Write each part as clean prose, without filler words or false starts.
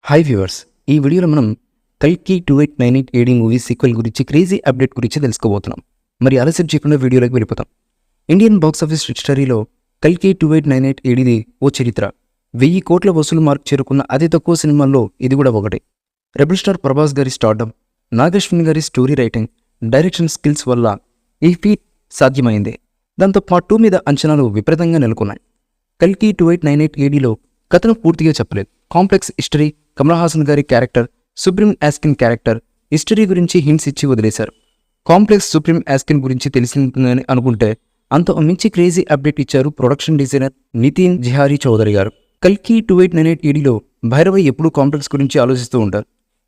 Hi viewers, ఈ వీడియోలో మనం కల్కి 2898 ఏడీ మూవీ సీక్వెల్ గురించి క్రేజీ అప్డేట్ గురించి తెలుసుకోబోతున్నాం. మరి ఆలస్యం చేయకుండా వీడియోలోకి వెళ్ళిపోతాం. ఇండియన్ బాక్స్ ఆఫీస్ హిస్టరీలో కల్కి 2898 ఏడీది ఓ చరిత్ర. 1000 కోట్ల వసూలు మార్క్ చేరుకున్న అతి తక్కువ సినిమాల్లో ఇది కూడా ఒకటి. రెబల్ స్టార్ ప్రభాస్ గారి స్టార్డమ్, నాగశ్విన్ గారి స్టోరీ రైటింగ్, డైరెక్షన్ స్కిల్స్ వల్ల ఈ ఫీట్ సాధ్యమైంది. దాంతో పార్ట్ 2 మీద అంచనాలు విపరీతంగా నెలకొన్నాయి. కల్కి 2898 ఏడీలో కథను పూర్తిగా చెప్పలేదు. కాంప్లెక్స్ హిస్టరీ, కమల్ హాసన్ గారి క్యారెక్టర్, సుప్రీం యాస్కిన్ క్యారెక్టర్ హిస్టరీ గురించి హింట్స్ ఇచ్చి వదిలేశారు. కాంప్లెక్స్ సుప్రీం యాస్కిన్ గురించి తెలిసిందని అనుకుంటే అంత మించి క్రేజీ అప్డేట్ ఇచ్చారు ప్రొడక్షన్ డిజైనర్ నితిన్ జిహారీ చౌదరి గారు. కల్కి 2898 ఏడీలో భైరవ ఎప్పుడూ కాంప్లెక్స్ గురించి ఆలోచిస్తూ ఉంటారు.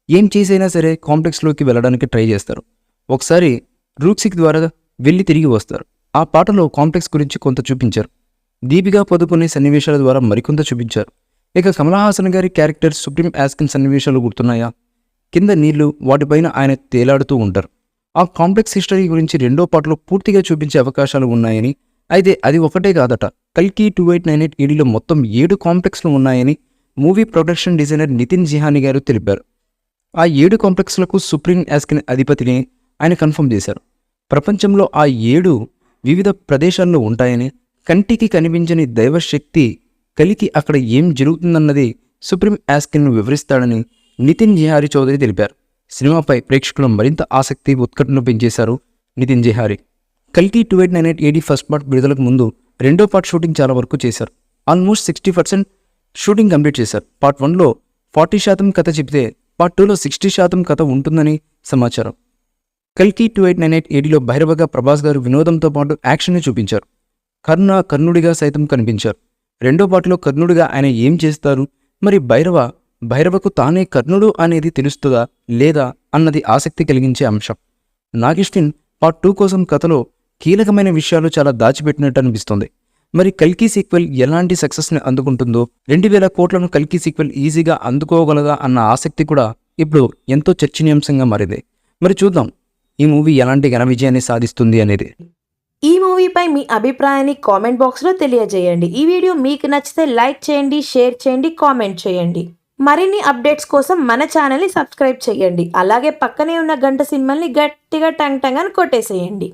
ఏం చేసైనా సరే కాంప్లెక్స్లోకి వెళ్ళడానికి ట్రై చేస్తారు. ఒకసారి రూక్సిక్ ద్వారా వెళ్ళి తిరిగి వస్తారు. ఆ పాటలో కాంప్లెక్స్ గురించి కొంత చూపించారు. దీపికా పదుకొనే సన్నివేశాల ద్వారా మరికొంత చూపించారు. ఇక కమల్ హాసన్ గారి క్యారెక్టర్ సుప్రీం యాస్కిన్ సన్నివేశాలు గుర్తున్నాయా? కింద నీళ్లు, వాటిపైన ఆయన తేలాడుతూ ఉంటారు. ఆ కాంప్లెక్స్ హిస్టరీ గురించి రెండో పాటలో పూర్తిగా చూపించే అవకాశాలు ఉన్నాయని, అయితే అది ఒకటే కాదట. కల్కి 2898 ఏడీలో మొత్తం 7 కాంప్లెక్స్లు ఉన్నాయని మూవీ ప్రొడక్షన్ డిజైనర్ నితిన్ జిహానీ గారు తెలిపారు. ఆ 7 కాంప్లెక్స్లకు సుప్రీం యాస్కిన్ అధిపతిని ఆయన కన్ఫర్మ్ చేశారు. ప్రపంచంలో ఆ 7 వివిధ ప్రదేశాల్లో ఉంటాయని, కంటికి కనిపించని దైవశక్తి కలికి అక్కడ ఏం జరుగుతుందన్నది సుప్రీం యాస్కిన్ను వివరిస్తాడని నితిన్ జిహారీ చౌదరి తెలిపారు. సినిమాపై ప్రేక్షకులు మరింత ఆసక్తి, ఉత్కంఠను పెంచేశారు నితిన్ జిహారీ. కల్కి 2898 ఏడీ ఫస్ట్ పార్ట్ విడుదలకు ముందు రెండో పార్ట్ షూటింగ్ చాలా వరకు చేశారు. ఆల్మోస్ట్ 60% షూటింగ్ కంప్లీట్ చేశారు. పార్ట్ 1లో 40% కథ చెబితే పార్ట్ 2లో 60% కథ ఉంటుందని సమాచారం. కల్కి 2898 ఏడీలో భైరవగా ప్రభాస్ గారు వినోదంతో పాటు యాక్షన్ని చూపించారు. కర్ణుడిగా సైతం కనిపించారు. రెండో పాటలో కర్ణుడిగా ఆయన ఏం చేస్తారు, మరి భైరవకు తానే కర్ణుడు అనేది తెలుస్తుందా లేదా అన్నది ఆసక్తి కలిగించే అంశం. నాగశ్విన్ పార్ట్ 2 కోసం కథలో కీలకమైన విషయాలు చాలా దాచిపెట్టినట్టు అనిపిస్తుంది. మరి కల్కి సీక్వెల్ ఎలాంటి సక్సెస్ని అందుకుంటుందో, 2000 కోట్లను కల్కి సీక్వెల్ ఈజీగా అందుకోగలదా అన్న ఆసక్తి కూడా ఇప్పుడు ఎంతో చర్చనీయాంశంగా మారింది. మరి చూద్దాం ఈ మూవీ ఎలాంటి ఘన విజయాన్ని సాధిస్తుంది అనేది. ఈ మూవీపై మీ అభిప్రాయాన్ని కామెంట్ బాక్స్లో తెలియజేయండి. ఈ వీడియో మీకు నచ్చితే లైక్ చేయండి, షేర్ చేయండి, కామెంట్ చేయండి. మరిన్ని అప్డేట్స్ కోసం మన ఛానల్ని సబ్స్క్రైబ్ చేయండి. అలాగే పక్కనే ఉన్న గంట సింబల్ని గట్టిగా టంగ్ టంగ్ అని కొట్టేసేయండి.